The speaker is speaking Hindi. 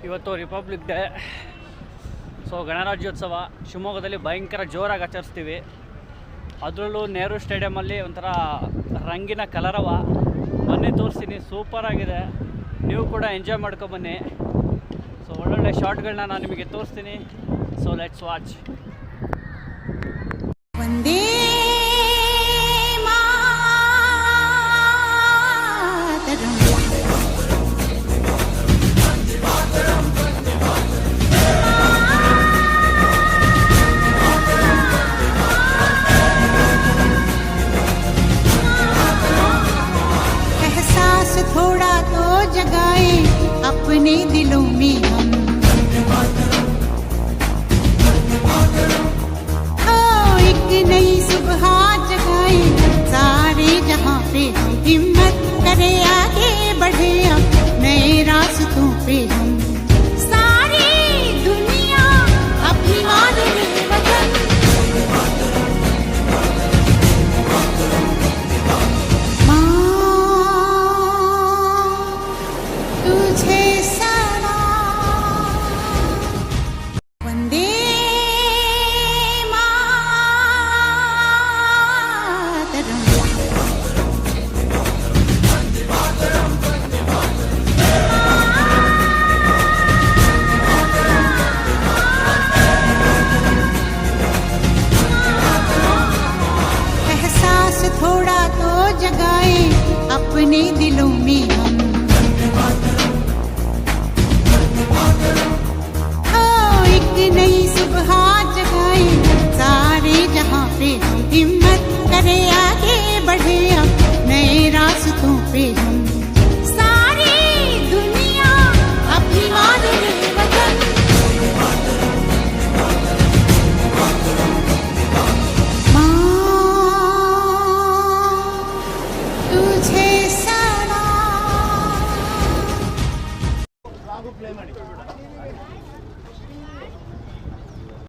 ಇವತ್ತು ರಿಪಬ್ಲಿಕ್ ಡೇ. ಸೊ ಗಣರಾಜ್ಯೋತ್ಸವ ಶಿವಮೊಗ್ಗದಲ್ಲಿ ಭಯಂಕರ ಜೋರಾಗಿ ಆಚರಿಸ್ತೀವಿ. ಅದರಲ್ಲೂ ನೆಹರು ಸ್ಟೇಡಿಯಮಲ್ಲಿ ಒಂಥರ ರಂಗಿನ ಕಲರವ ಬನ್ನಿ ತೋರಿಸ್ತೀನಿ, ಸೂಪರಾಗಿದೆ. ನೀವು ಕೂಡ ಎಂಜಾಯ್ ಮಾಡ್ಕೊಬನ್ನಿ. ಸೊ ಒಳ್ಳೊಳ್ಳೆ ಶಾರ್ಟ್ಗಳನ್ನ ನಾನು ನಿಮಗೆ ತೋರಿಸ್ತೀನಿ. So let's watch. ವಂದೇ एहसास थोड़ा तो जगाए अपने दिलों में हम, एक नई सुबह जगाए सारे जहां पे हम, हिम्मत करे आगे बढ़े अब नए रास्तों पे हम, सारी दुनिया अपनी मादरी वतन तुझे सलाम। वंदे मातरम। एहसास थोड़ा तो जगाए अपने दिलों में हम, एक नई सुबह जगाए सारे जहां पे हम, हिम्मत करे आगे बढ़े अब नए रास्तों पे हम, सारी दुनिया अपनी मादरी वतन माँ तुझे सलाम।